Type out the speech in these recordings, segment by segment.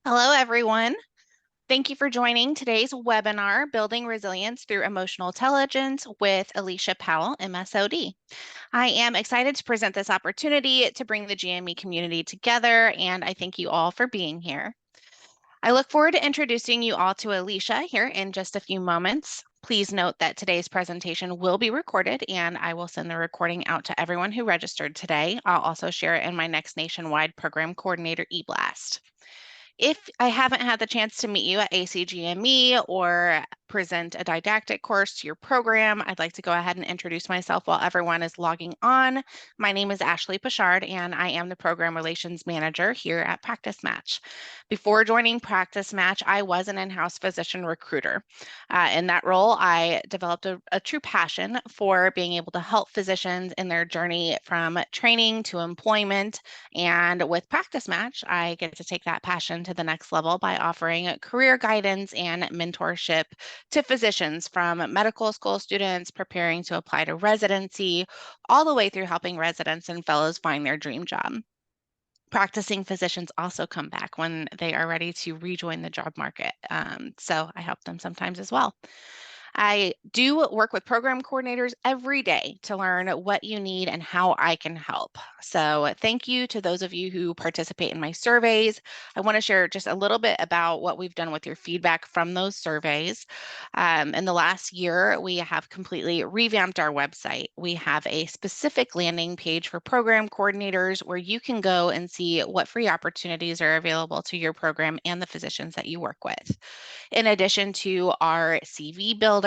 Hello, everyone. Thank you for joining today's webinar, Building Resilience Through Emotional Intelligence with Alishah Powell, MSOD. I am excited to present this opportunity to bring the GME community together, and I thank you all for being here. I look forward to introducing you all to Alishah here in just a few moments. Please note that today's presentation will be recorded, and I will send the recording out to everyone who registered today. I'll also share it in my next nationwide program coordinator e-blast. If I haven't had the chance to meet you at ACGME or present a didactic course to your program, I'd like to go ahead and introduce myself while everyone is logging on. My name is Ashley Pichard, and I am the Program Relations Manager here at Practice Match. Before joining Practice Match, I was an in-house physician recruiter. In that role, I developed a true passion for being able to help physicians in their journey from training to employment. And with Practice Match, I get to take that passion to the next level by offering career guidance and mentorship to physicians from medical school students preparing to apply to residency, all the way through helping residents and fellows find their dream job. Practicing physicians also come back when they are ready to rejoin the job market. So I help them sometimes as well. I do work with program coordinators every day to learn what you need and how I can help. So thank you to those of you who participate in my surveys. I want to share just a little bit about what we've done with your feedback from those surveys. In the last year, we have completely revamped our website. We have a specific landing page for program coordinators where you can go and see what free opportunities are available to your program and the physicians that you work with. In addition to our CV builder,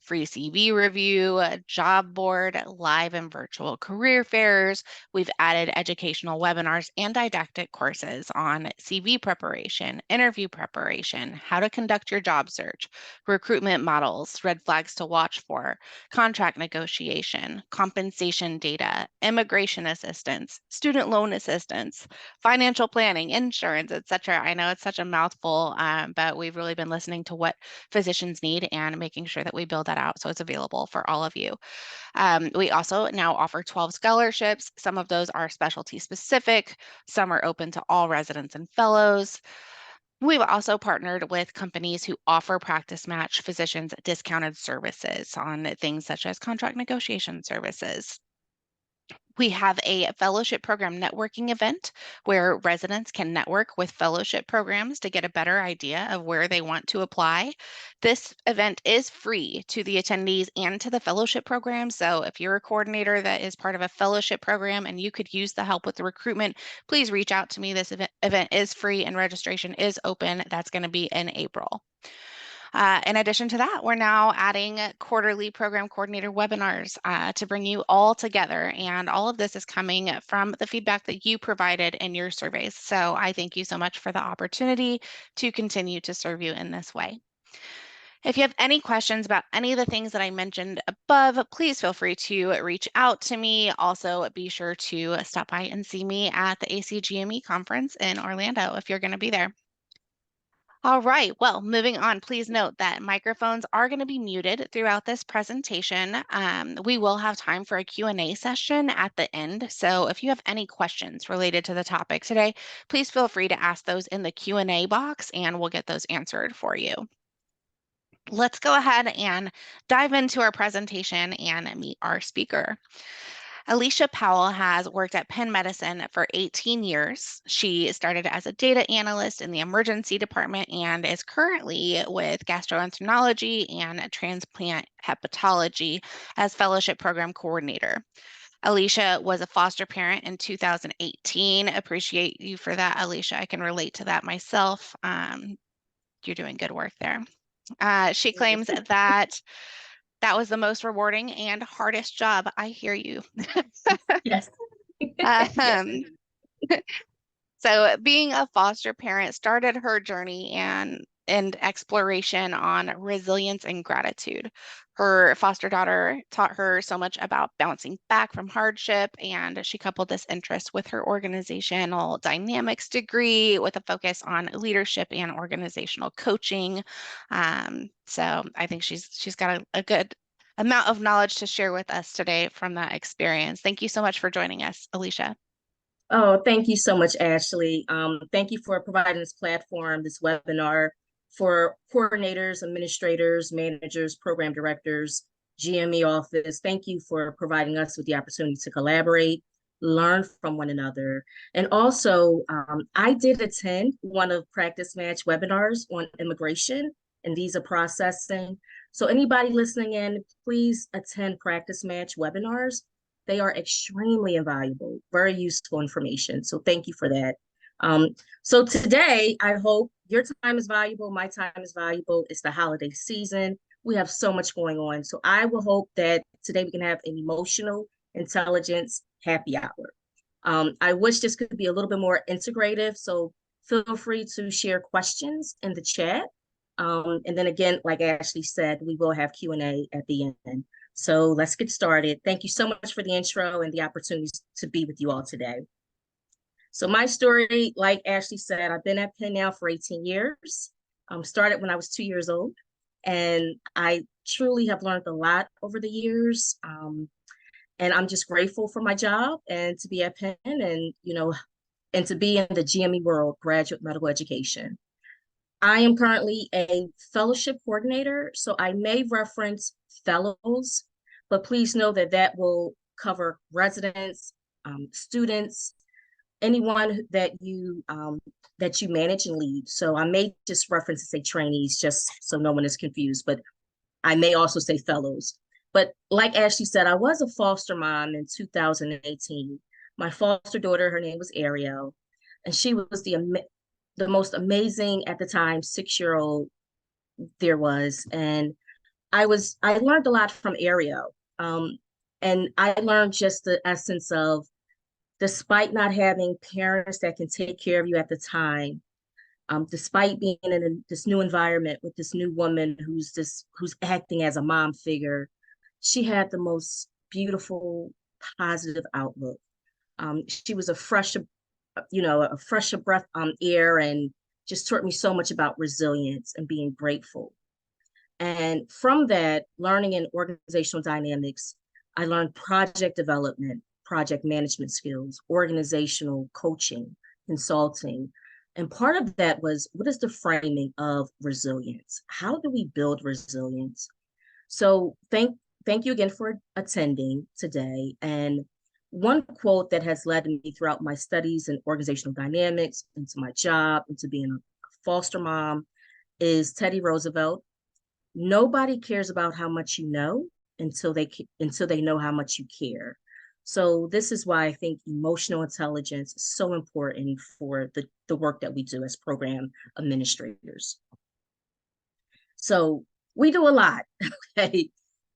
free CV review, job board, live and virtual career fairs, we've added educational webinars and didactic courses on CV preparation, interview preparation, how to conduct your job search, recruitment models, red flags to watch for, contract negotiation, compensation data, immigration assistance, student loan assistance, financial planning, insurance, etc. I know it's such a mouthful, but we've really been listening to what physicians need and making sure that we build that out so it's available for all of you. We also now offer 12 scholarships. Some of those are specialty specific. Some are open to all residents and fellows. We've also partnered with companies who offer Practice Match physicians discounted services on things such as contract negotiation services. We have a fellowship program networking event where residents can network with fellowship programs to get a better idea of where they want to apply. This event is free to the attendees and to the fellowship program. So if you're a coordinator that is part of a fellowship program and you could use the help with the recruitment, please reach out to me. This event is free and registration is open. That's going to be in April. In addition to that, we're now adding quarterly program coordinator webinars to bring you all together. And all of this is coming from the feedback that you provided in your surveys. So I thank you so much for the opportunity to continue to serve you in this way. If you have any questions about any of the things that I mentioned above, please feel free to reach out to me. Also, be sure to stop by and see me at the ACGME conference in Orlando if you're going to be there. All right, well, moving on, please note that microphones are going to be muted throughout this presentation. We will have time for a Q&A session at the end. So if you have any questions related to the topic today, please feel free to ask those in the Q&A box and we'll get those answered for you. Let's go ahead and dive into our presentation and meet our speaker. Alishah Powell has worked at Penn Medicine for 18 years. She started as a data analyst in the emergency department and is currently with gastroenterology and transplant hepatology as fellowship program coordinator. Alishah was a foster parent in 2018. Appreciate you for that, Alishah. I can relate to that myself. You're doing good work there. She claims that was the most rewarding and hardest job. I hear you. Yes. Um, so being a foster parent started her journey and exploration on resilience and gratitude. Her foster daughter taught her so much about bouncing back from hardship, and she coupled this interest with her organizational dynamics degree with a focus on leadership and organizational coaching. So I think she's got a good amount of knowledge to share with us today from that experience. Thank you so much for joining us, Alishah. Oh, thank you so much, Ashley. Thank you for providing this platform, this webinar for coordinators, administrators, managers, program directors, GME office. Thank you for providing us with the opportunity to collaborate, learn from one another. And also, I did attend one of Practice Match webinars on immigration and visa processing. So anybody listening in, please attend Practice Match webinars. They are extremely invaluable, very useful information. So thank you for that. So today, I hope your time is valuable. My time is valuable. It's the holiday season. We have so much going on. So I will hope that today we can have an emotional intelligence happy hour. I wish this could be a little bit more integrative. So feel free to share questions in the chat. And then again, like Ashley said, we will have Q&A at the end. So let's get started. Thank you so much for the intro and the opportunity to be with you all today. So my story, like Ashley said, I've been at Penn now for 18 years. Started when I was 2 years old. And I truly have learned a lot over the years. And I'm just grateful for my job and to be at Penn and to be in the GME world, graduate medical education. I am currently a fellowship coordinator, so I may reference fellows, but please know that that will cover residents, students, anyone that you manage and lead. So I may just reference and say trainees, just so no one is confused, but I may also say fellows. But like Ashley said, I was a foster mom in 2018. My foster daughter, her name was Ariel, and she was the most amazing at the time 6-year-old there was. And I learned a lot from Ariel. And I learned just the essence of, despite not having parents that can take care of you at the time, despite being in this new environment with this new woman who's acting as a mom figure, she had the most beautiful, positive outlook. She was a fresh breath air, and just taught me so much about resilience and being grateful. And from that, learning in organizational dynamics, I learned project development, project management skills, organizational coaching, consulting. And part of that was, what is the framing of resilience? How do we build resilience? So thank you again for attending today. And one quote that has led me throughout my studies in organizational dynamics, into my job, into being a foster mom, is Teddy Roosevelt. Nobody cares about how much you know until they know how much you care. So this is why I think emotional intelligence is so important for the work that we do as program administrators. So we do a lot. Okay.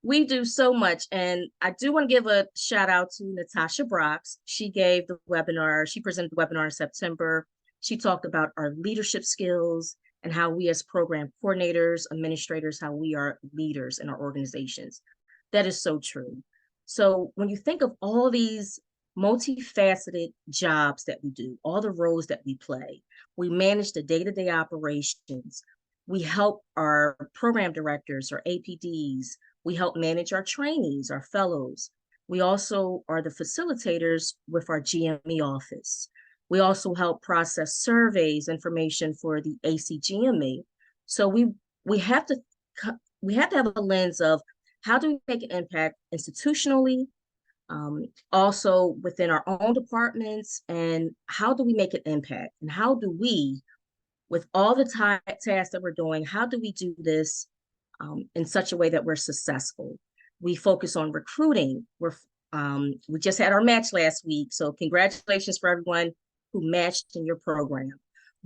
We do so much. And I do want to give a shout out to Natasha Brox. She gave the webinar, she presented the webinar in September. She talked about our leadership skills and how we as program coordinators, administrators, how we are leaders in our organizations. That is so true. So when you think of all these multifaceted jobs that we do, all the roles that we play, we manage the day-to-day operations. We help our program directors or APDs. We help manage our trainees, our fellows. We also are the facilitators with our GME office. We also help process surveys, information for the ACGME. So we have to have a lens of, how do we make an impact institutionally, also within our own departments, and how do we make an impact, and how do we, with all the tasks that we're doing, how do we do this in such a way that we're successful? We focus on recruiting. We just had our match last week, so congratulations for everyone who matched in your program.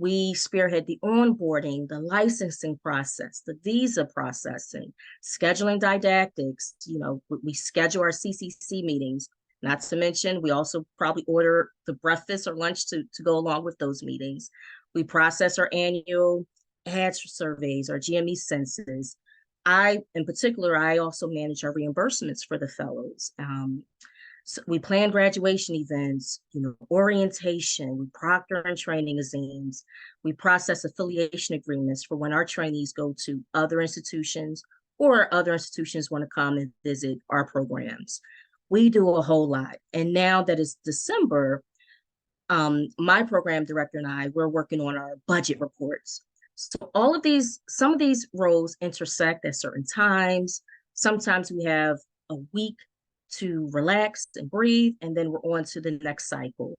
We spearhead the onboarding, the licensing process, the visa processing, scheduling didactics. We schedule our CCC meetings. Not to mention, we also probably order the breakfast or lunch to go along with those meetings. We process our annual ads surveys, our GME census. In particular, I also manage our reimbursements for the fellows. So we plan graduation events, orientation, we proctor and training exams. We process affiliation agreements for when our trainees go to other institutions, or other institutions want to come and visit our programs. We do a whole lot. And now that it's December, My program director and I, we're working on our budget reports. So some of these roles intersect at certain times. Sometimes we have a week to relax and breathe, and then we're on to the next cycle.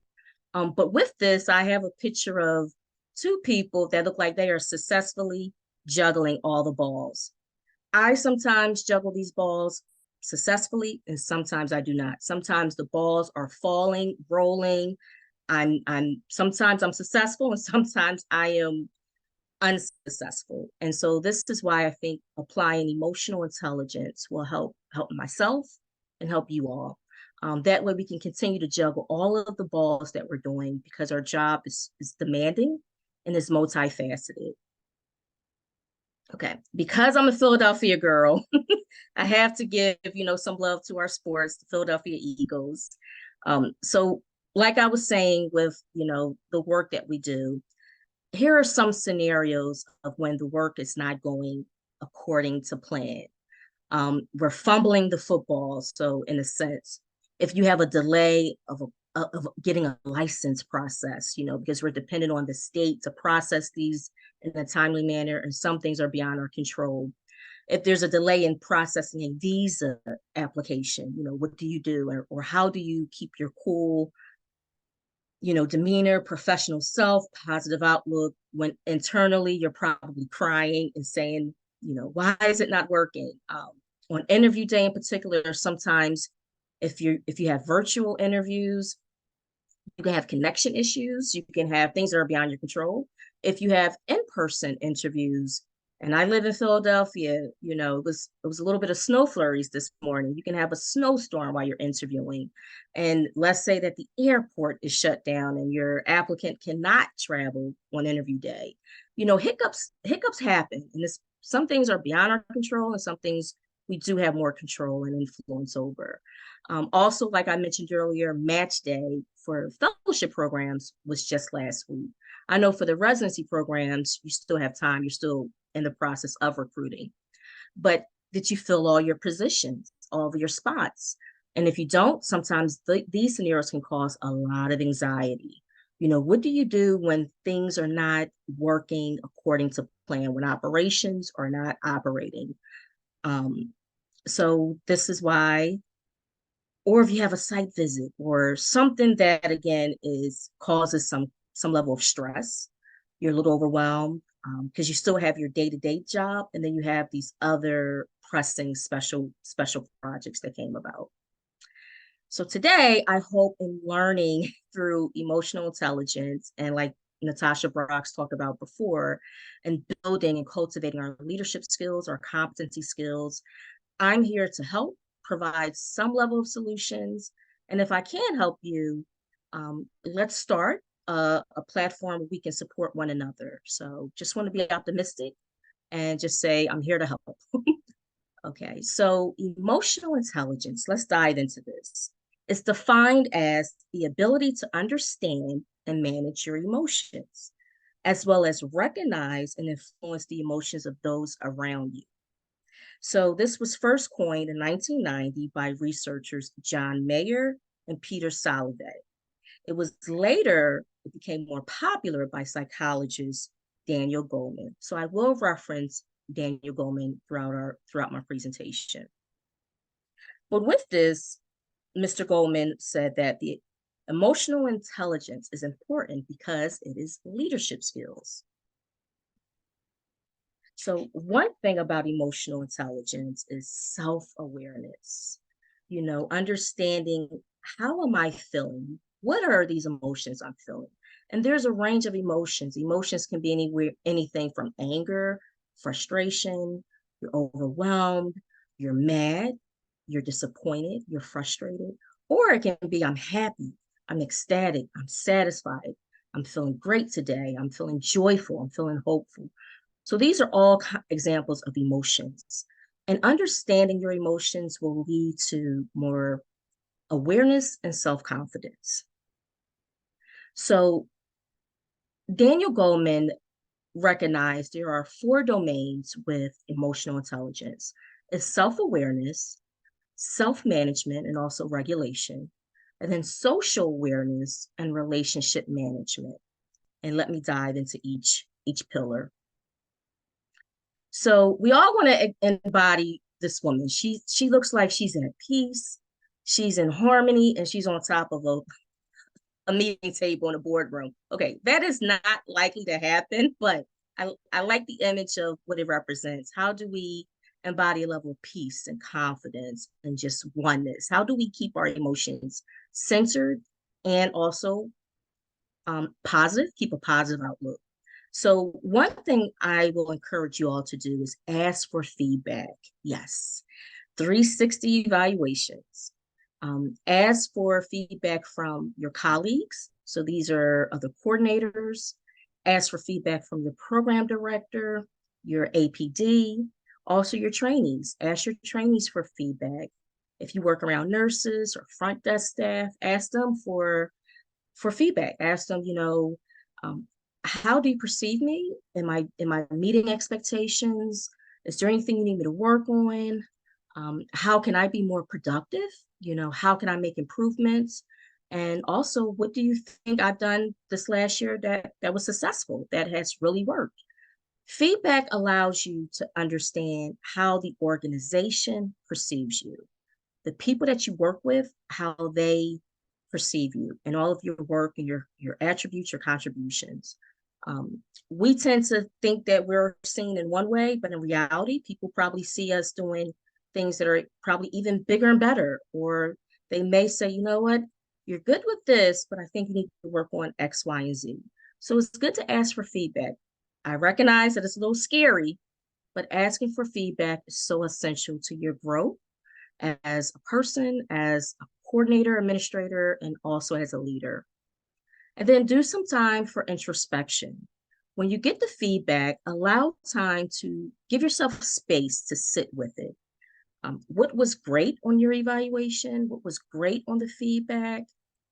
But with this, I have a picture of two people that look like they are successfully juggling all the balls. I sometimes juggle these balls successfully, and sometimes I do not. Sometimes the balls are falling, rolling. I'm sometimes I'm successful, and sometimes I am unsuccessful. And so this is why I think applying emotional intelligence will help myself and help you all. That way we can continue to juggle all of the balls that we're doing because our job is demanding and is multifaceted. Okay, because I'm a Philadelphia girl, I have to give, some love to our sports, the Philadelphia Eagles. So like I was saying with, the work that we do, here are some scenarios of when the work is not going according to plan. We're fumbling the football. So in a sense, if you have a delay of getting a license process, because we're dependent on the state to process these in a timely manner, and some things are beyond our control. If there's a delay in processing a visa application, what do you do? Or how do you keep your cool, demeanor, professional self, positive outlook when internally you're probably crying and saying, why is it not working? On interview day in particular, sometimes if you have virtual interviews, you can have connection issues, you can have things that are beyond your control. If you have in-person interviews, and I live in Philadelphia, it was a little bit of snow flurries this morning. You can have a snowstorm while you're interviewing. And let's say that the airport is shut down and your applicant cannot travel on interview day. Hiccups happen. And some things are beyond our control and some things we do have more control and influence over. Also, like I mentioned earlier, match day for fellowship programs was just last week. I know for the residency programs, you still have time. You're still in the process of recruiting. But did you fill all your positions, all of your spots? And if you don't, sometimes these scenarios can cause a lot of anxiety. What do you do when things are not working according to plan, when operations are not operating? So this is why, or if you have a site visit or something that again causes some level of stress, you're a little overwhelmed because you still have your day-to-day job, and then you have these other pressing special projects that came about. So today, I hope in learning through emotional intelligence and like Natasha Brock's talked about before, and building and cultivating our leadership skills, our competency skills, I'm here to help provide some level of solutions. And if I can help you, let's start a platform where we can support one another. So just want to be optimistic and just say, I'm here to help. Okay, so emotional intelligence, let's dive into this. It's defined as the ability to understand and manage your emotions, as well as recognize and influence the emotions of those around you. So this was first coined in 1990 by researchers John Mayer and Peter Salovey. It became more popular by psychologist Daniel Goleman. So I will reference Daniel Goleman throughout my presentation. But with this, Mr. Goleman said that the emotional intelligence is important because it is leadership skills. So one thing about emotional intelligence is self-awareness, understanding how am I feeling? What are these emotions I'm feeling? And there's a range of emotions. Emotions can be anything from anger, frustration, you're overwhelmed, you're mad, you're disappointed, you're frustrated, or it can be I'm happy, I'm ecstatic, I'm satisfied, I'm feeling great today, I'm feeling joyful, I'm feeling hopeful. So these are all examples of emotions. And understanding your emotions will lead to more awareness and self-confidence. So Daniel Goleman recognized there are 4 domains with emotional intelligence. It's self-awareness, self-management, and also regulation. and then social awareness and relationship management. And let me dive into each pillar. So we all want to embody this woman. She looks like she's at peace, she's in harmony, and she's on top of a meeting table in a boardroom. Okay, that is not likely to happen, but I like the image of what it represents. How do we embody a level of peace and confidence and just oneness? How do we keep our emotions centered and also positive, keep a positive outlook? So, one thing I will encourage you all to do is ask for feedback. Yes, 360 evaluations. Ask for feedback from your colleagues. So, these are other coordinators. Ask for feedback from your program director, your APD, also your trainees. Ask your trainees for feedback. If you work around nurses or front desk staff, ask them for feedback. Ask them, um, how do you perceive me? Am I meeting expectations? Is there anything you need me to work on? How can I be more productive? How can I make improvements? And also, what do you think I've done this last year that was successful, that has really worked? Feedback allows you to understand how the organization perceives you, the people that you work with, how they perceive you and all of your work and your attributes, your contributions. We tend to think that we're seen in one way, but in reality, people probably see us doing things that are probably even bigger and better. Or they may say, you know what, you're good with this, but I think you need to work on X, Y, and Z. So it's good to ask for feedback. I recognize that it's a little scary, but asking for feedback is so essential to your growth as a person, as a coordinator, administrator, and also as a leader. And then do some time for introspection. When you get the feedback, allow time to give yourself space to sit with it. What was great on your evaluation? What was great on the feedback?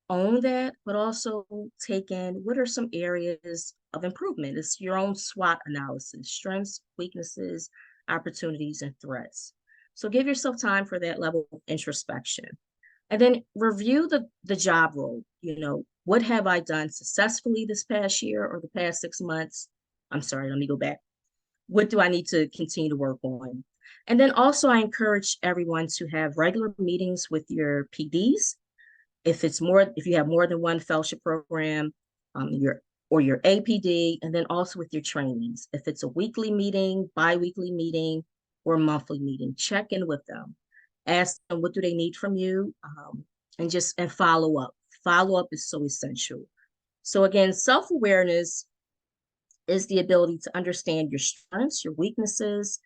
Own that, but also take in what are some areas of improvement. It's your own SWOT analysis: strengths, weaknesses, opportunities, and threats. So give yourself time for that level of introspection. And then review the job role. What have I done successfully this past year or the past 6 months? I'm sorry, let me go back. What do I need to continue to work on? And then also, I encourage everyone to have regular meetings with your PDs. If you have more than one fellowship program, your APD, and then also with your trainees. If it's a weekly meeting, bi-weekly meeting, or monthly meeting, check in with them. Ask them what do they need from you, and follow up. Follow up is so essential. So again, self-awareness is the ability to understand your strengths, your weaknesses,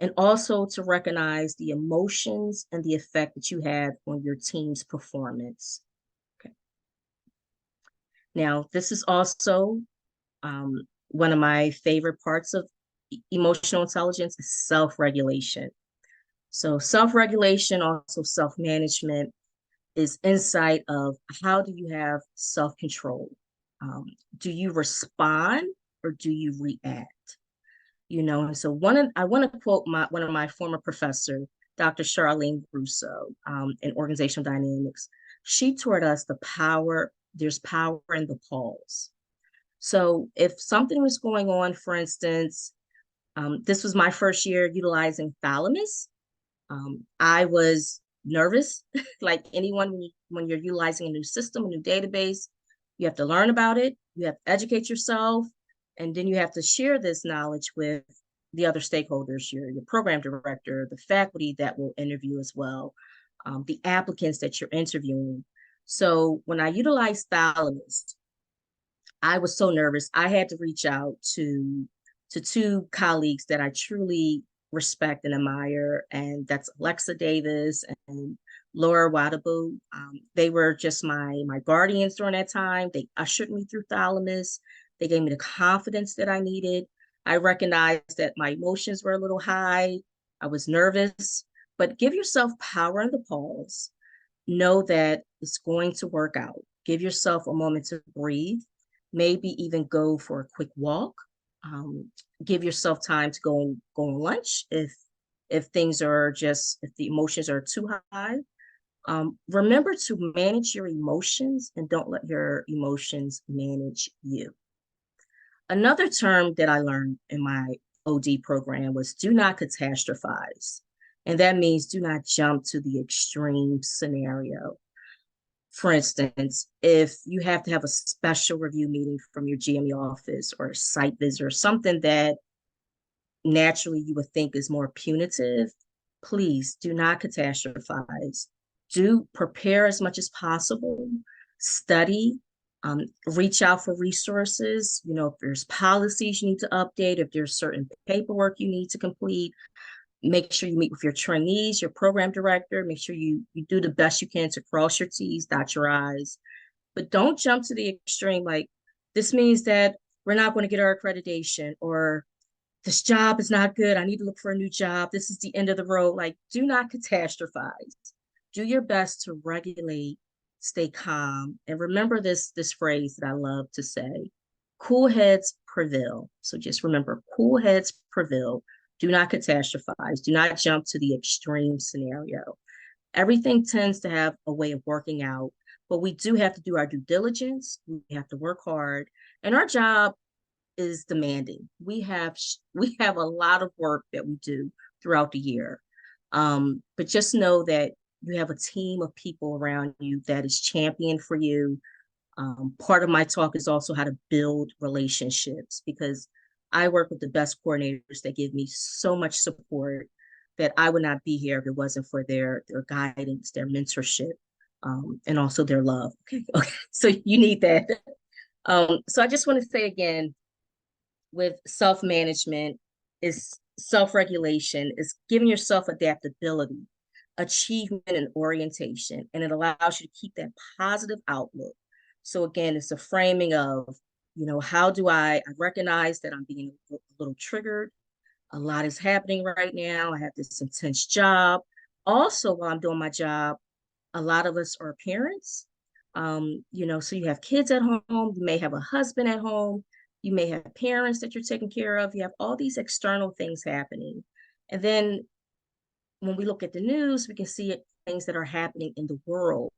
and also to recognize the emotions and the effect that you have on your team's performance. Okay. Now, this is also one of my favorite parts of emotional intelligence is self-regulation. So self-regulation, also self-management, is insight of how do you have self-control? Do you respond or do you react? And so I want to quote one of my former professor, Dr. Charlene Russo, in organizational dynamics. She taught us there's power in the pause. So if something was going on, for instance, this was my first year utilizing thalamus. I was nervous, like anyone when you're utilizing a new system, a new database. You have to learn about it, you have to educate yourself, and then you have to share this knowledge with the other stakeholders, your program director, the faculty that will interview as well, the applicants that you're interviewing. So when I utilized thalamus, I was so nervous. I had to reach out to two colleagues that I truly respect and admire, and that's Alexa Davis and Laura Wadabu. They were just my guardians during that time. They ushered me through thalamus. They gave me the confidence that I needed. I recognized that my emotions were a little high. I was nervous, but give yourself power in the pause. Know that it's going to work out. Give yourself a moment to breathe, maybe even go for a quick walk. Give yourself time to go on lunch if the emotions are too high. Remember to manage your emotions and don't let your emotions manage you. Another term that I learned in my OD program was do not catastrophize. And that means do not jump to the extreme scenario. For instance, if you have to have a special review meeting from your GME office or a site visit or something that naturally you would think is more punitive, please do not catastrophize. Do prepare as much as possible, study, reach out for resources. You know, if there's policies you need to update, if there's certain paperwork you need to complete, make sure you meet with your trainees, your program director, make sure you do the best you can to cross your T's, dot your I's, but don't jump to the extreme. Like, this means that we're not going to get our accreditation, or this job is not good. I need to look for a new job. This is the end of the road. Like, do not catastrophize. Do your best to regulate, stay calm, and remember this phrase that I love to say: cool heads prevail. So just remember, cool heads prevail. Do not catastrophize. Do not jump to the extreme scenario. Everything tends to have a way of working out, but we do have to do our due diligence. We have to work hard, and our job is demanding. We have a lot of work that we do throughout the year. But just know that you have a team of people around you that is champion for you. Part of my talk is also how to build relationships, because I work with the best coordinators that give me so much support that I would not be here if it wasn't for their guidance, their mentorship, and also their love. Okay. So you need that. So I just want to say again, with self-management is self-regulation, is giving yourself adaptability, achievement, and orientation, and it allows you to keep that positive outlook. So again, it's a framing of, how do I recognize that I'm being a little triggered. A lot is happening right now. I have this intense job. Also, while I'm doing my job, a lot of us are parents. So you have kids at home, you may have a husband at home, you may have parents that you're taking care of, you have all these external things happening. And then when we look at the news, we can see things that are happening in the world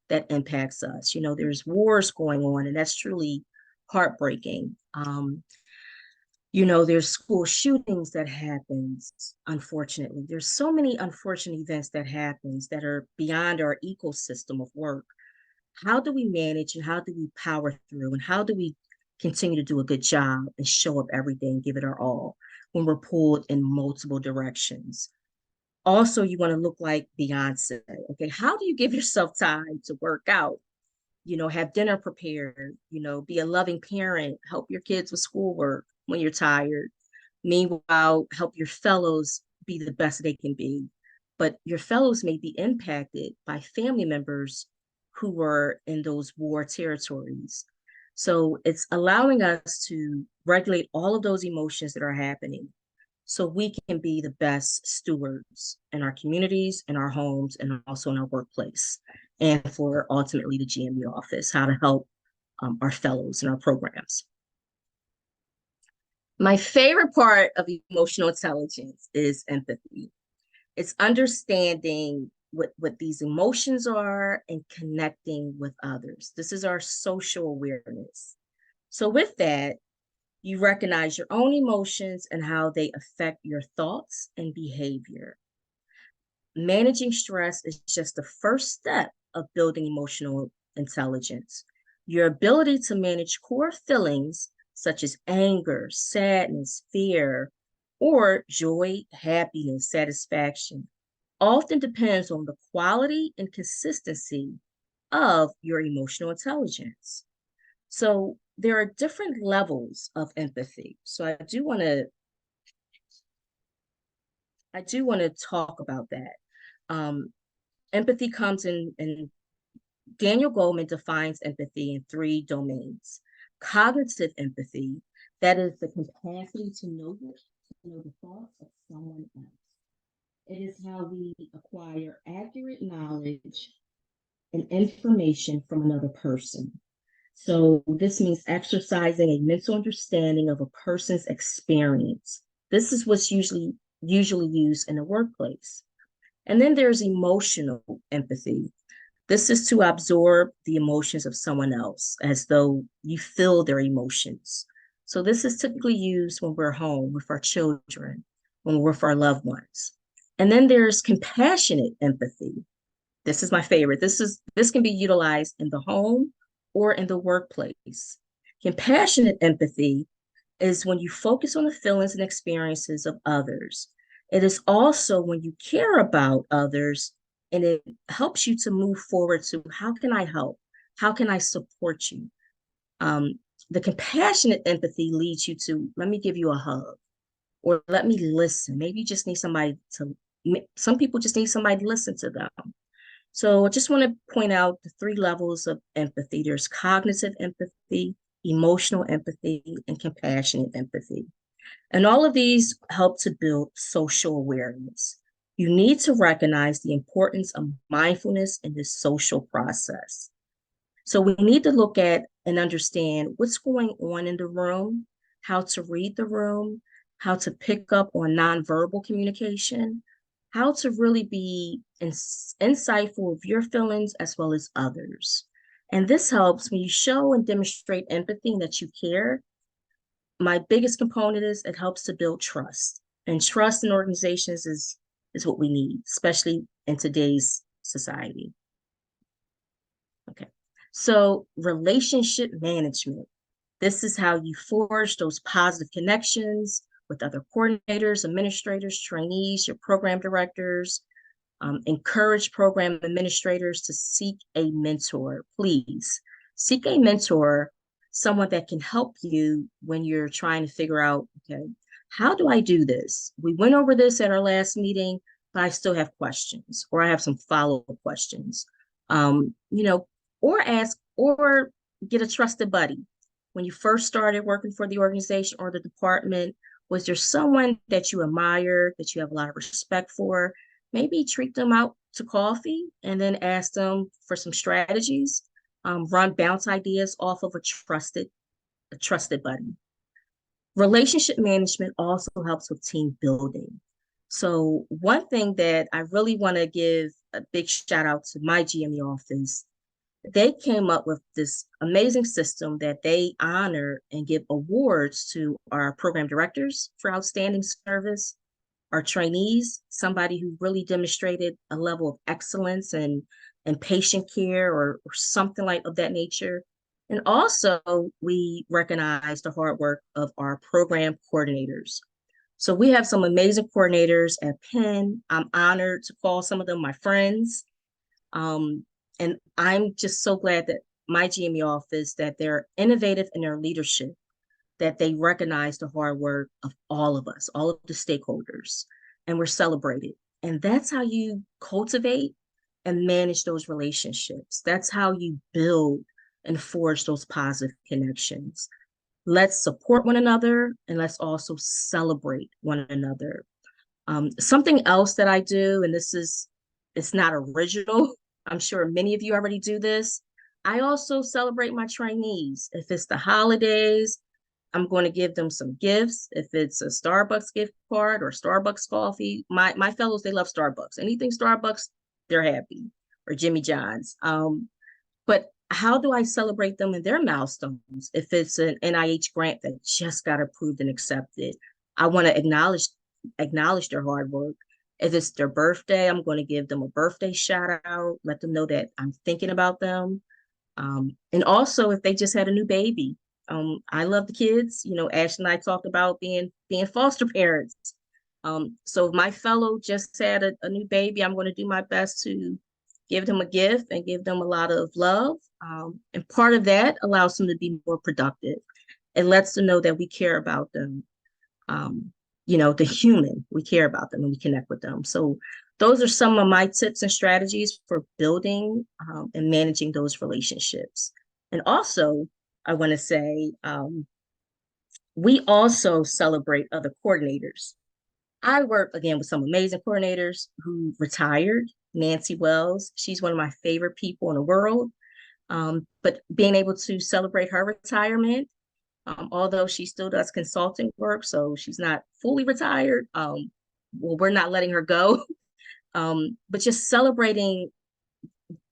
that impacts us. There's wars going on, and that's truly heartbreaking. There's school shootings that happens, unfortunately. There's so many unfortunate events that happens that are beyond our ecosystem of work. How do we manage, and how do we power through, and how do we continue to do a good job and show up every day and give it our all when we're pulled in multiple directions? Also, you want to look like Beyonce. Okay, how do you give yourself time to work out? Have dinner prepared, be a loving parent, help your kids with schoolwork when you're tired. Meanwhile, help your fellows be the best they can be. But your fellows may be impacted by family members who were in those war territories. So it's allowing us to regulate all of those emotions that are happening so we can be the best stewards in our communities, in our homes, and also in our workplace, and for ultimately the GME office, how to help our fellows in our programs. My favorite part of emotional intelligence is empathy. It's understanding what these emotions are and connecting with others. This is our social awareness. So with that, you recognize your own emotions and how they affect your thoughts and behavior. Managing stress is just the first step of building emotional intelligence. Your ability to manage core feelings such as anger, sadness, fear, or joy, happiness, satisfaction often depends on the quality and consistency of your emotional intelligence. So there are different levels of empathy. So I do want to talk about that. Empathy comes in Daniel Goleman defines empathy in 3 domains. Cognitive empathy, that is the capacity to know the thoughts of someone else. It is how we acquire accurate knowledge and information from another person. So this means exercising a mental understanding of a person's experience. This is what's usually used in the workplace. And then there's emotional empathy. This is to absorb the emotions of someone else as though you feel their emotions. So this is typically used when we're home with our children, when we're with our loved ones. And then there's compassionate empathy. This is my favorite. This can be utilized in the home or in the workplace. Compassionate empathy is when you focus on the feelings and experiences of others. It is also when you care about others and it helps you to move forward to how can I help? How can I support you? Um, the compassionate empathy leads you to let me give you a hug or let me listen. Maybe you just need somebody to, some people just need somebody to listen to them. So I just want to point out the three levels of empathy. There's cognitive empathy, emotional empathy, and compassionate empathy. And all of these help to build social awareness. You need to recognize the importance of mindfulness in this social process. So we need to look at and understand what's going on in the room, how to read the room, how to pick up on nonverbal communication, how to really be insightful of your feelings as well as others. And this helps when you show and demonstrate empathy and that you care. My biggest component is it helps to build trust. And trust in organizations is what we need, especially in today's society. Okay. So relationship management. This is how you forge those positive connections with other coordinators, administrators, trainees, your program directors. Encourage program administrators to seek a mentor. Please seek a mentor, someone that can help you when you're trying to figure out, okay, how do I do this? We went over this at our last meeting, but I still have questions, or I have some follow-up questions. You know, or ask or get a trusted buddy. When you first started working for the organization or the department, was there someone that you admire, that you have a lot of respect for? Maybe treat them out to coffee and then ask them for some strategies. Run bounce ideas off of a trusted buddy. Relationship management also helps with team building. So one thing that I really want to give a big shout out to my GME office, they came up with this amazing system that they honor and give awards to our program directors for outstanding service, our trainees, somebody who really demonstrated a level of excellence and patient care or something like of that nature. And also we recognize the hard work of our program coordinators. So we have some amazing coordinators at Penn. I'm honored to call some of them my friends. And I'm just so glad that my GME office, that they're innovative in their leadership, that they recognize the hard work of all of us, all of the stakeholders, and we're celebrated. And that's how you cultivate and manage those relationships. That's how you build and forge those positive connections. Let's support one another and let's also celebrate one another. Something else that I do, and it's not original. I'm sure many of you already do this. I also celebrate my trainees. If it's the holidays, I'm going to give them some gifts. If it's a Starbucks gift card or Starbucks coffee, my fellows, they love Starbucks. Anything Starbucks, they're happy, or Jimmy John's. But how do I celebrate them in their milestones? If it's an NIH grant that just got approved and accepted, I want to acknowledge their hard work. If it's their birthday, I'm going to give them a birthday shout out, let them know that I'm thinking about them. And also if they just had a new baby, I love the kids. You know, Ash and I talked about being foster parents. So if my fellow just had a new baby, I'm going to do my best to give them a gift and give them a lot of love. And part of that allows them to be more productive. It lets them know that we care about them. Um, you know, the human, we care about them and we connect with them. So those are some of my tips and strategies for building and managing those relationships. And also, I want to say, we also celebrate other coordinators. I work again with some amazing coordinators who retired. Nancy Wells, she's one of my favorite people in the world. But being able to celebrate her retirement, although she still does consulting work, so she's not fully retired. Well, we're not letting her go. But just celebrating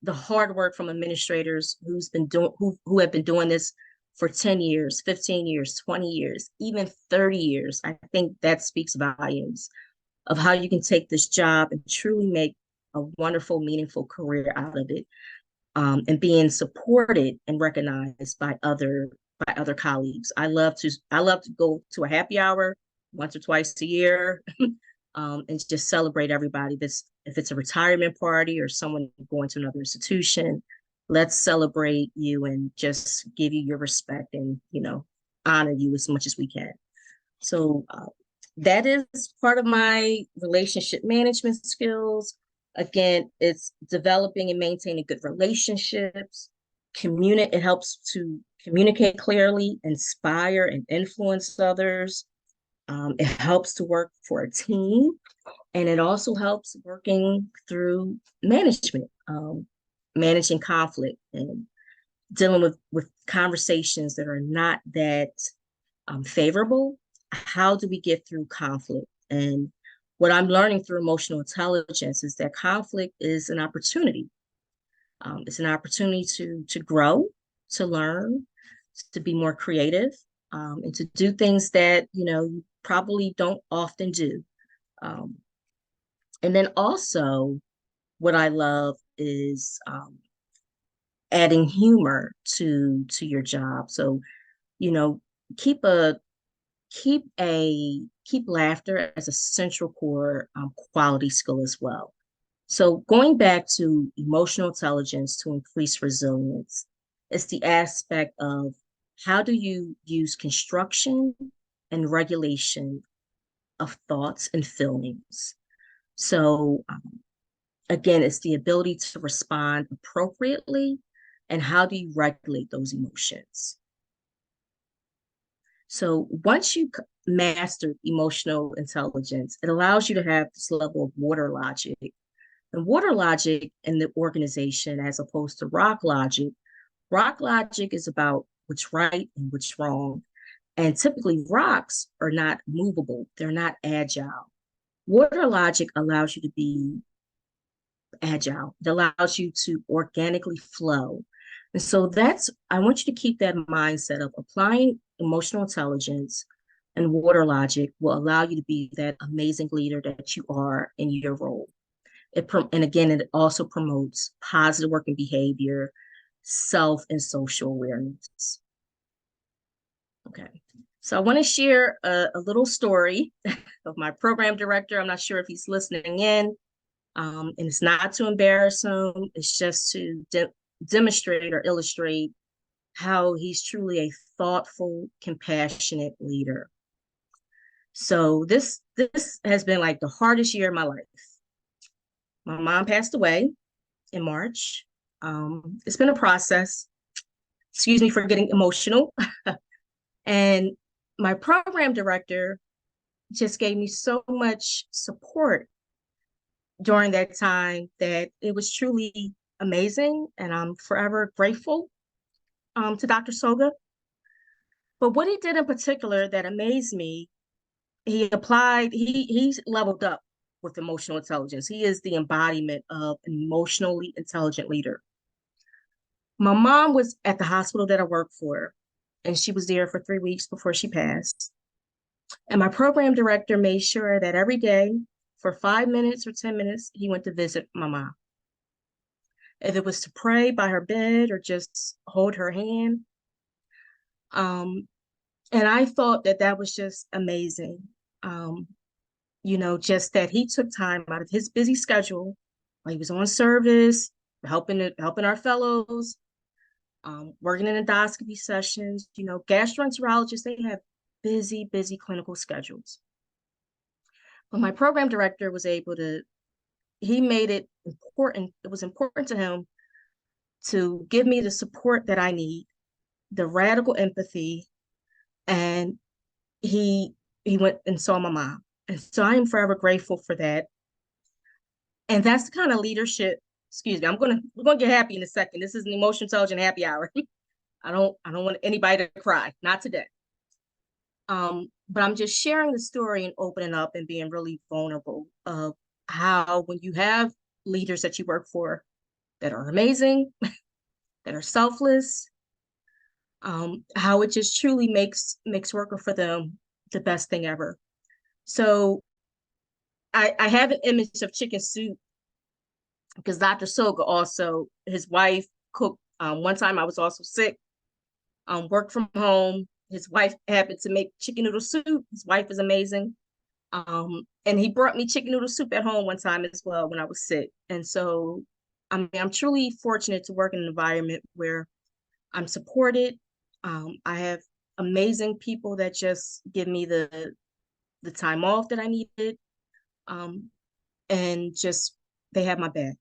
the hard work from administrators who have been doing this for 10 years, 15 years, 20 years, even 30 years. I think that speaks volumes of how you can take this job and truly make a wonderful, meaningful career out of it, and being supported and recognized by other colleagues. I love to go to a happy hour once or twice a year, and just celebrate everybody. This if it's a retirement party or someone going to another institution, let's celebrate you and just give you your respect and honor you as much as we can. So that is part of my relationship management skills. Again, it's developing and maintaining good relationships. It helps to communicate clearly, inspire and influence others. It helps to work for a team, and it also helps working through management, managing conflict and dealing with conversations that are not that favorable. How do we get through conflict? And what I'm learning through emotional intelligence is that conflict is an opportunity. It's an opportunity to grow, to learn, to be more creative, and to do things that you probably don't often do. Um, and then also, what I love is adding humor to your job. So you know, keep a keep laughter as a central core quality skill as well. So going back to emotional intelligence to increase resilience, it's the aspect of how do you use construction and regulation of thoughts and feelings. So again, it's the ability to respond appropriately and how do you regulate those emotions. So once you master emotional intelligence, it allows you to have this level of water logic. And water logic in the organization, as opposed to rock logic is about what's right and what's wrong. And typically, rocks are not movable, they're not agile. Water logic allows you to be agile, it allows you to organically flow. And so I want you to keep that mindset of applying emotional intelligence and water logic will allow you to be that amazing leader that you are in your role. And again, it also promotes positive working behavior, self and social awareness. Okay. So I want to share a little story of my program director. I'm not sure if he's listening in. And it's not to embarrass him. It's just to demonstrate or illustrate how he's truly a thoughtful, compassionate leader. So this has been like the hardest year of my life. My mom passed away in March. It's been a process. Excuse me for getting emotional. And my program director just gave me so much support during that time that it was truly amazing. And I'm forever grateful to Dr. Soga. But what he did in particular that amazed me, he's leveled up with emotional intelligence. He is the embodiment of an emotionally intelligent leader. My mom was at the hospital that I worked for, and she was there for 3 weeks before she passed. And my program director made sure that every day for 5 minutes or 10 minutes, he went to visit my mom. If it was to pray by her bed or just hold her hand. And I thought that was just amazing. Just that he took time out of his busy schedule while he was on service, helping our fellows, working in endoscopy sessions. Gastroenterologists, they have busy clinical schedules. But my program director was able to, he made it important. It was important to him to give me the support that I need, the radical empathy, and he went and saw my mom. And so I am forever grateful for that. And that's the kind of leadership, excuse me, we're gonna get happy in a second. This is an emotional intelligent happy hour. I don't want anybody to cry, not today. But I'm just sharing the story and opening up and being really vulnerable of how when you have leaders that you work for that are amazing, that are selfless, how it just truly makes working for them the best thing ever. So I have an image of chicken soup because Dr. Soga also, his wife cooked. One time I was also sick, worked from home. His wife happened to make chicken noodle soup. His wife is amazing. And he brought me chicken noodle soup at home one time as well when I was sick. And so I mean, I'm truly fortunate to work in an environment where I'm supported. I have amazing people that just give me the time off that I needed. Um, and just they have my back.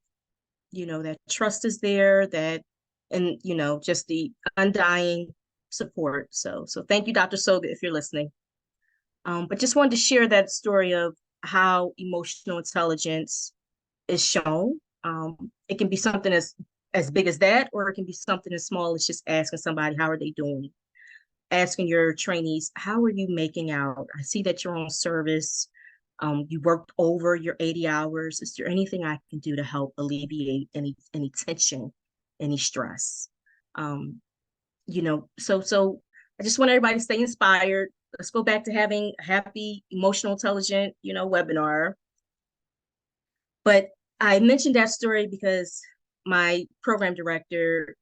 That trust is there, that and just the undying support. So thank you, Dr. Soga, if you're listening. But just wanted to share that story of how emotional intelligence is shown. It can be something as big as that, or it can be something as small as just asking somebody, how are they doing? Asking your trainees, how are you making out? I see that you're on service. You worked over your 80 hours. Is there anything I can do to help alleviate any tension, any stress? Um, so I just want everybody to stay inspired. Let's go back to having a happy, emotional, intelligent, webinar. But I mentioned that story because my program director,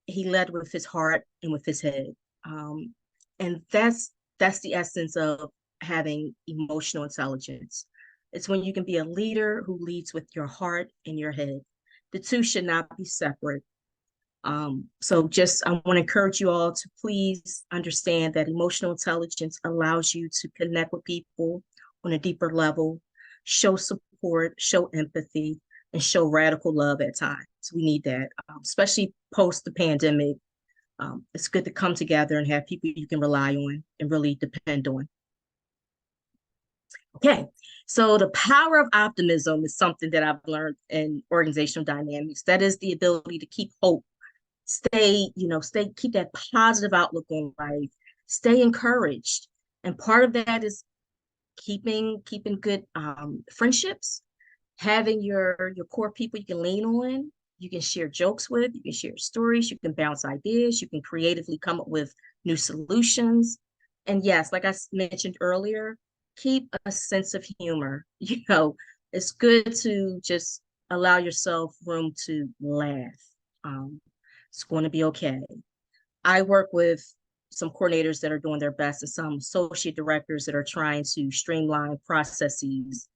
he led with his heart and with his head. Um, and that's the essence of having emotional intelligence. It's when you can be a leader who leads with your heart and your head. The two should not be separate. So just I want to encourage you all to please understand that emotional intelligence allows you to connect with people on a deeper level, show support, show empathy, and show radical love at times. We need that, especially post the pandemic. It's good to come together and have people you can rely on and really depend on. Okay, so the power of optimism is something that I've learned in organizational dynamics. That is the ability to keep hope, keep that positive outlook on life, stay encouraged. And part of that is keeping good friendships, having your core people you can lean on, you can share jokes with, you can share stories, you can bounce ideas, you can creatively come up with new solutions. And yes, like I mentioned earlier, keep a sense of humor. It's good to just allow yourself room to laugh. Um, it's going to be okay. I work with some coordinators that are doing their best and some associate directors that are trying to streamline processes.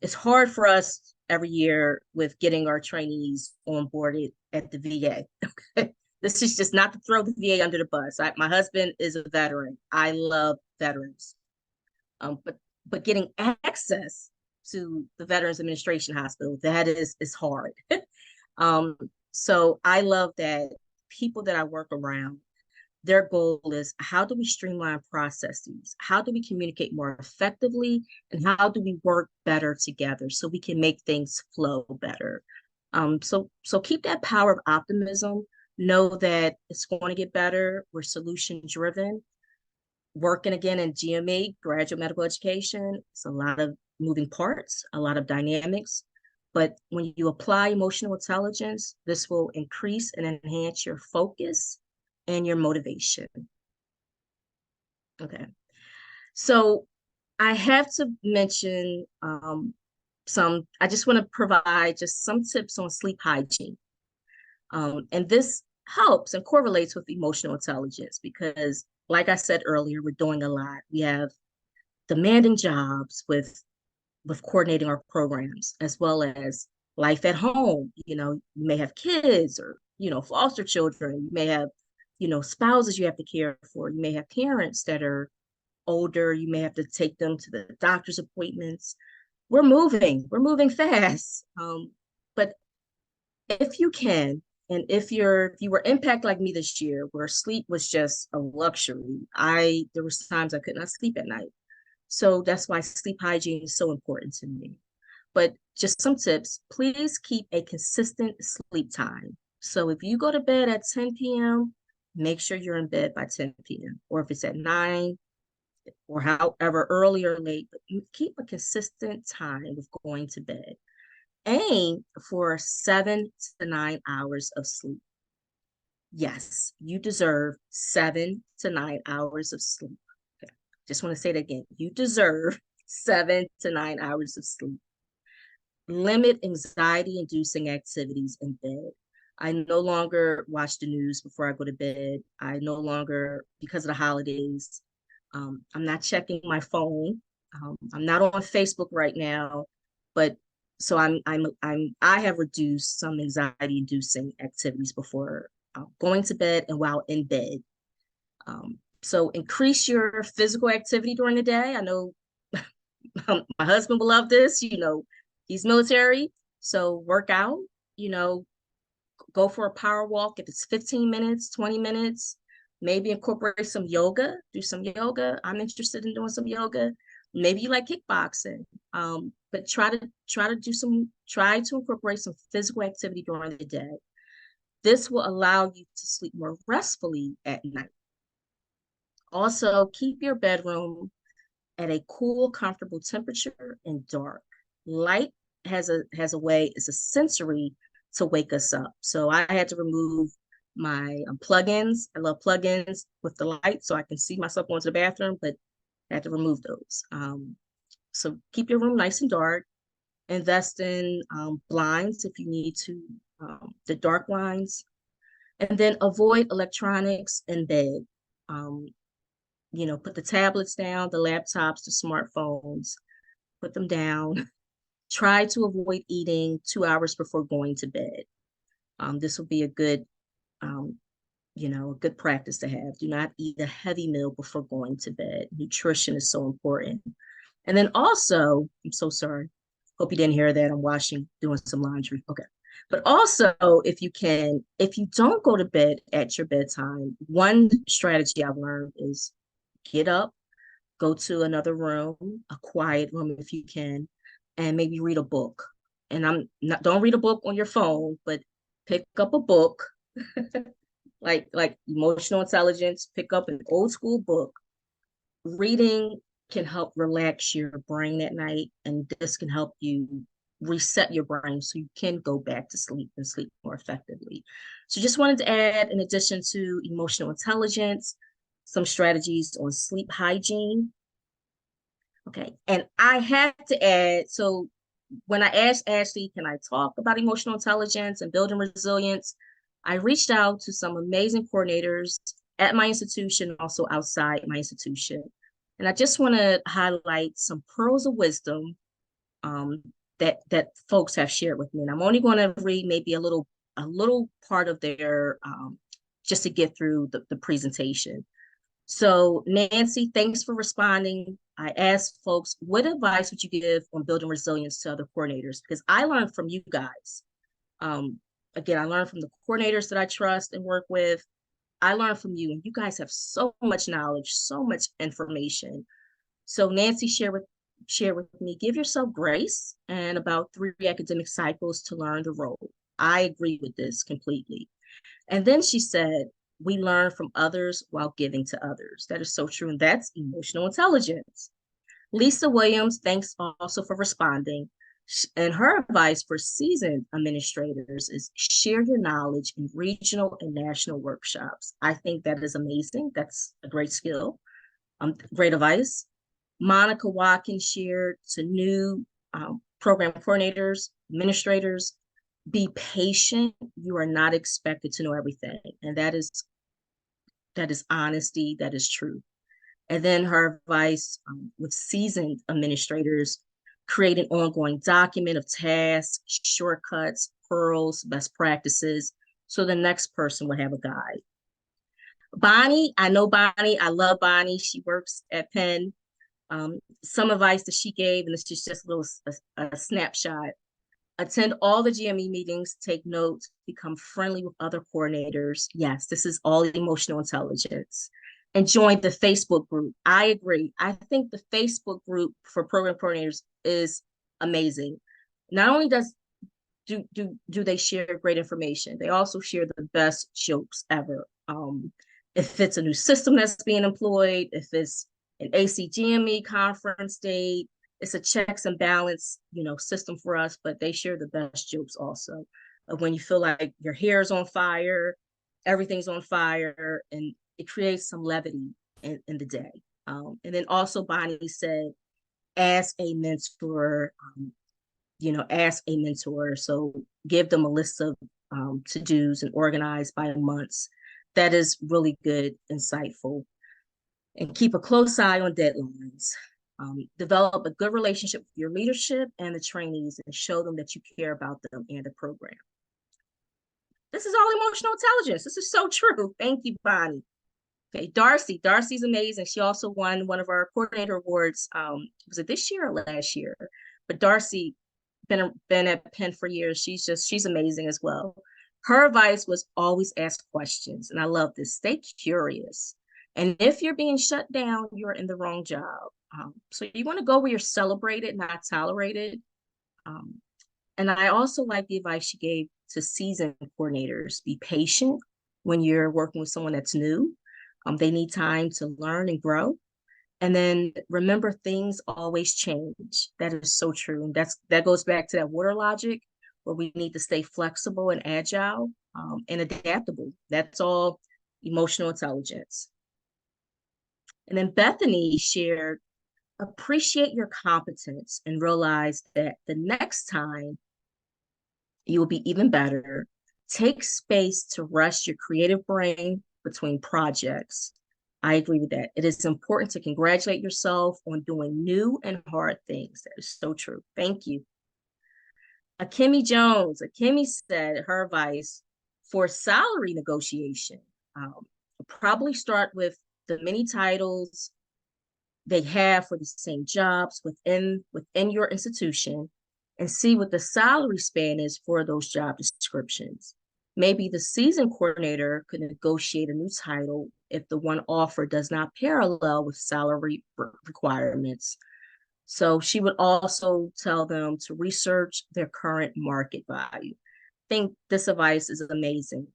It's hard for us every year with getting our trainees onboarded at the VA. This is just not to throw the VA under the bus. My husband is a veteran. I love veterans. But getting access to the Veterans Administration Hospital, that is hard. So I love that people that I work around, their goal is how do we streamline processes? How do we communicate more effectively? And how do we work better together so we can make things flow better? So keep that power of optimism. Know that it's going to get better. We're solution driven. Working again in GME, graduate medical education, it's a lot of moving parts, a lot of dynamics. But when you apply emotional intelligence, this will increase and enhance your focus and your motivation. Okay. So I have to mention I just want to provide just some tips on sleep hygiene. And this helps and correlates with emotional intelligence because, like I said earlier, we're doing a lot. We have demanding jobs with coordinating our programs, as well as life at home. You may have kids or, foster children. You may have, spouses you have to care for. You may have parents that are older. You may have to take them to the doctor's appointments. We're moving fast. But if you can, and if you were impacted like me this year, where sleep was just a luxury, there was times I could not sleep at night. So that's why sleep hygiene is so important to me. But just some tips, please keep a consistent sleep time. So if you go to bed at 10 p.m., make sure you're in bed by 10 p.m. Or if it's at 9, or however early or late, but keep a consistent time with going to bed. Aim for 7 to 9 hours of sleep. Yes, you deserve 7 to 9 hours of sleep. Okay. Just want to say that again. You deserve 7 to 9 hours of sleep. Limit anxiety inducing activities in bed. I no longer watch the news before I go to bed. I no longer, because of the holidays, I'm not checking my phone. I'm not on Facebook right now, but so I have reduced some anxiety inducing activities before going to bed and while in bed. So increase your physical activity during the day. I know my husband will love this. He's military, so work out. You know, go for a power walk if it's 15 minutes, 20 minutes. Maybe incorporate some yoga. Do some yoga. I'm interested in doing some yoga. Maybe you like kickboxing. But try to incorporate some physical activity during the day. This will allow you to sleep more restfully at night. Also, keep your bedroom at a cool, comfortable temperature and dark. Light has a way, it's a sensory to wake us up. So I had to remove my plugins. I love plugins with the light so I can see myself going to the bathroom, but I had to remove those. So keep your room nice and dark. Invest in blinds if you need to, the dark blinds, and then avoid electronics in bed. Um, put the tablets down, the laptops, the smartphones, put them down. Try to avoid eating 2 hours before going to bed. This will be um, a good practice to have. Do not eat a heavy meal before going to bed. Nutrition is so important. And then also, I'm so sorry. Hope you didn't hear that. I'm doing some laundry. Okay. But also, if you don't go to bed at your bedtime, one strategy I've learned is get up, go to another room, a quiet room if you can, and maybe read a book. And don't read a book on your phone, but pick up a book like emotional intelligence, pick up an old school book. Reading can help relax your brain at night, and this can help you reset your brain so you can go back to sleep and sleep more effectively. So just wanted to add, in addition to emotional intelligence, some strategies on sleep hygiene. Okay. And I had to add, so when I asked Ashley, can I talk about emotional intelligence and building resilience? I reached out to some amazing coordinators at my institution, also outside my institution. And I just want to highlight some pearls of wisdom um, that folks have shared with me. And I'm only going to read maybe a little part of their just to get through the presentation. So, Nancy, thanks for responding. I asked folks, what advice would you give on building resilience to other coordinators? Because I learned from you guys. Um, Again, I learned from the coordinators that I trust and work with. I learned from you, and you guys have so much knowledge, so much information. So, Nancy, share with me, give yourself grace and about 3 academic cycles to learn the role. I agree with this completely. And then she said, we learn from others while giving to others. That is so true. And that's emotional intelligence. Lisa Williams, thanks also for responding. And her advice for seasoned administrators is share your knowledge in regional and national workshops. I think that is amazing. That's a great skill. Great advice. Monica Watkins shared to new program coordinators, administrators, be patient. You are not expected to know everything. And that is honesty, that is true. And then her advice with seasoned administrators, create an ongoing document of tasks, shortcuts, pearls, best practices, so the next person will have a guide. Bonnie, I know Bonnie, I love Bonnie. She works at Penn. Some advice that she gave, and this is just a snapshot. Attend all the GME meetings, take notes, become friendly with other coordinators. Yes, this is all emotional intelligence. And join the Facebook group. I agree. I think the Facebook group for program coordinators is amazing. Not only do they share great information, they also share the best jokes ever. If it's a new system that's being employed, if it's an ACGME conference date. It's a checks and balance, system for us, but they share the best jokes also of when you feel like your hair is on fire, everything's on fire, and it creates some levity in the day. And then also Bonnie said, ask a mentor, ask a mentor. So give them a list of to-dos and organize by months. That is really good, insightful. And keep a close eye on deadlines. Develop a good relationship with your leadership and the trainees and show them that you care about them and the program. This is all emotional intelligence. This is so true. Thank you, Bonnie. Okay, Darcy. Darcy's amazing. She also won one of our coordinator awards. Was it this year or last year? But Darcy been at Penn for years. She's amazing as well. Her advice was always ask questions, and I love this. Stay curious, and if you're being shut down, you're in the wrong job. So you want to go where you're celebrated, not tolerated. And I also like the advice she gave to seasoned coordinators. Be patient when you're working with someone that's new. They need time to learn and grow. And then remember, things always change. That is so true. And that goes back to that water logic where we need to stay flexible and agile and adaptable. That's all emotional intelligence. And then Bethany shared, appreciate your competence and realize that the next time you will be even better. Take space to rest your creative brain between projects. I agree with that. It is important to congratulate yourself on doing new and hard things. That is so true. Thank you. Akemi Jones. Akemi said her advice for salary negotiation. Probably start with the many titles they have for the same jobs within your institution and see what the salary span is for those job descriptions. Maybe the season coordinator could negotiate a new title if the one offered does not parallel with salary requirements. So she would also tell them to research their current market value. I think this advice is amazing.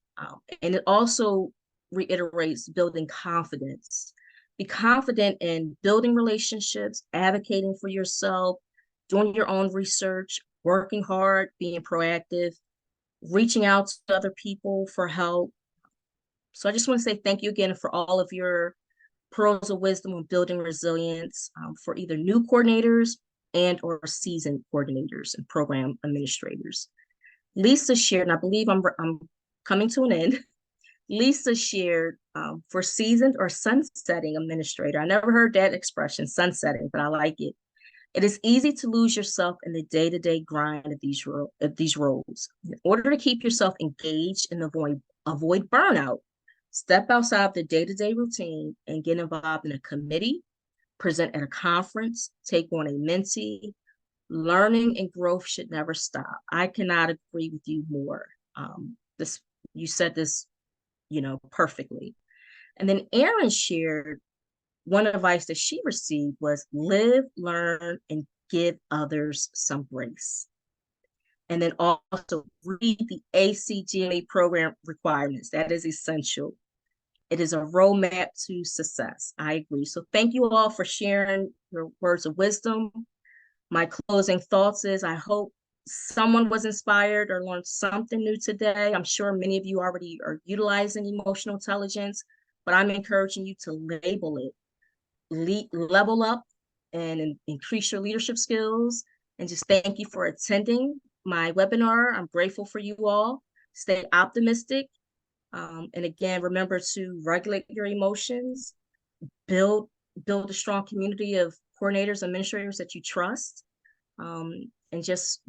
And it also reiterates building confidence. Be confident in building relationships, advocating for yourself, doing your own research, working hard, being proactive, reaching out to other people for help. So I just want to say thank you again for all of your pearls of wisdom on building resilience for either new coordinators and or seasoned coordinators and program administrators. Lisa shared, and I believe I'm coming to an end. Lisa shared for seasoned or sunsetting administrator. I never heard that expression, sunsetting, but I like it. It is easy to lose yourself in the day-to-day grind of these roles. In order to keep yourself engaged and avoid burnout, step outside the day-to-day routine and get involved in a committee, present at a conference, take on a mentee. Learning and growth should never stop. I cannot agree with you more. You said this, perfectly. And then Erin shared one advice that she received was live, learn, and give others some grace. And then also read the ACGME program requirements. That is essential. It is a roadmap to success. I agree. So thank you all for sharing your words of wisdom. My closing thoughts is I hope someone was inspired or learned something new today. I'm sure many of you already are utilizing emotional intelligence, but I'm encouraging you to label it, level up and increase your leadership skills. And just thank you for attending my webinar. I'm grateful for you all. Stay optimistic. And again, remember to regulate your emotions, build a strong community of coordinators, administrators that you trust, and just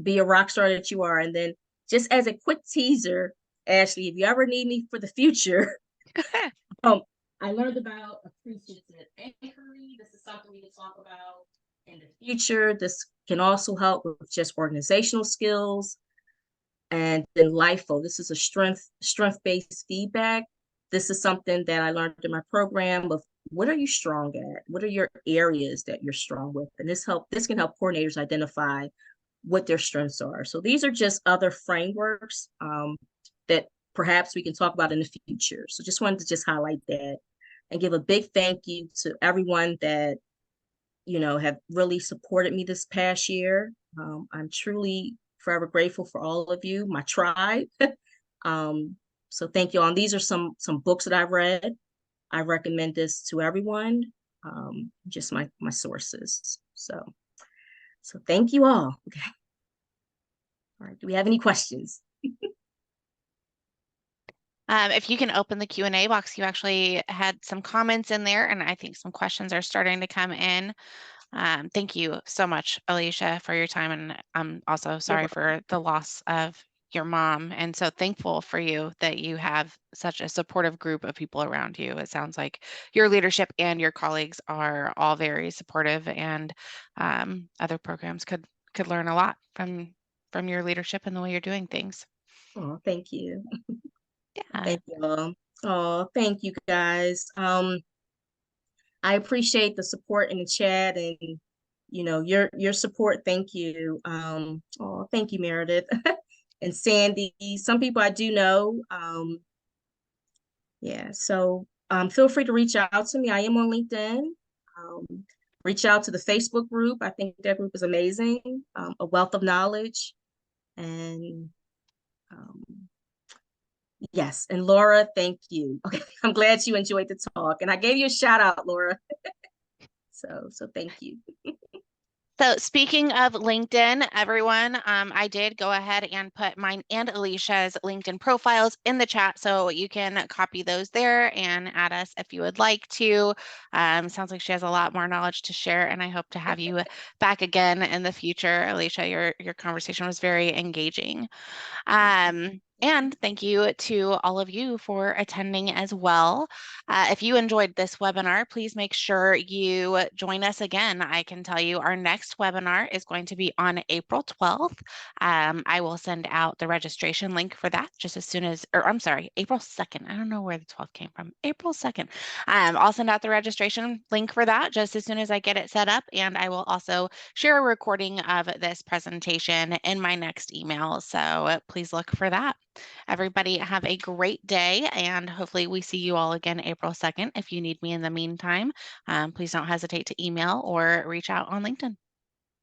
be a rock star that you are. And then just as a quick teaser, Ashley, if you ever need me for the future, I learned about appreciative inquiry. This is something we can talk about in the future. This can also help with just organizational skills. And then LIFO, this is a strength-based feedback. This is something that I learned in my program of what are you strong at? What are your areas that you're strong with? And this can help coordinators identify what their strengths are. So these are just other frameworks that perhaps we can talk about in the future. So just wanted to just highlight that. and give a big thank you to everyone that, have really supported me this past year. I'm truly forever grateful for all of you, my tribe. um, so thank you all. And these are some books that I've read. I recommend this to everyone. Just my sources. So thank you all. Okay. All right. Do we have any questions? If you can open the Q&A box, you actually had some comments in there, and I think some questions are starting to come in. Thank you so much, Alishah, for your time. And I'm also sorry for the loss of your mom. And so thankful for you that you have such a supportive group of people around you. It sounds like your leadership and your colleagues are all very supportive, and other programs could learn a lot from your leadership and the way you're doing things. Oh, thank you. Yeah. Thank you all. Oh, thank you guys. I appreciate the support in the chat and your support. Thank you. Oh, thank you, Meredith and Sandy. Some people I do know. Yeah, so feel free to reach out to me. I am on LinkedIn. Um, Reach out to the Facebook group. I think that group is amazing. A wealth of knowledge. And um, yes, and Laura, thank you. Okay, I'm glad you enjoyed the talk. And I gave you a shout out, Laura. So thank you. So speaking of LinkedIn, everyone, I did go ahead and put mine and Alishah's LinkedIn profiles in the chat, so you can copy those there and add us if you would like to. Sounds like she has a lot more knowledge to share, and I hope to have you back again in the future. Alishah, your conversation was very engaging. And thank you to all of you for attending as well. If you enjoyed this webinar, please make sure you join us again. I can tell you our next webinar is going to be on April 12th. I will send out the registration link for that just as soon as, or I'm sorry, April 2nd. I don't know where the 12th came from. April 2nd. I'll send out the registration link for that just as soon as I get it set up. And I will also share a recording of this presentation in my next email. So please look for that. Everybody have a great day, and hopefully we see you all again April 2nd. If you need me in the meantime, please don't hesitate to email or reach out on LinkedIn.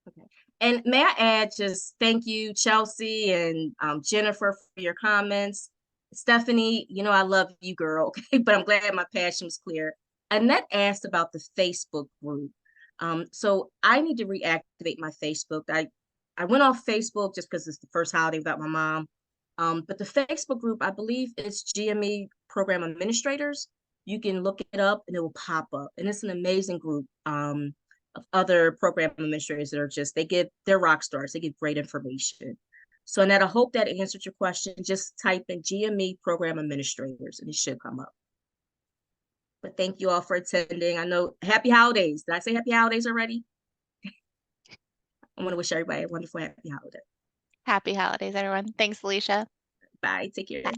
Okay. And may I add, just thank you, Chelsea and Jennifer, for your comments. Stephanie, I love you, girl. Okay, but I'm glad my passion was clear. Annette asked about the Facebook group. So I need to reactivate my Facebook. I went off Facebook just because it's the first holiday without my mom. But the Facebook group, I believe it's GME Program Administrators. You can look it up and it will pop up. And it's an amazing group. Of other program administrators that they're rock stars. They give great information. So, Annette, I hope that answered your question. Just type in GME program administrators and it should come up. But thank you all for attending. I know happy holidays. Did I say happy holidays already? I want to wish everybody a wonderful happy holiday. Happy holidays, everyone. Thanks, Alishah. Bye. Take care. Bye.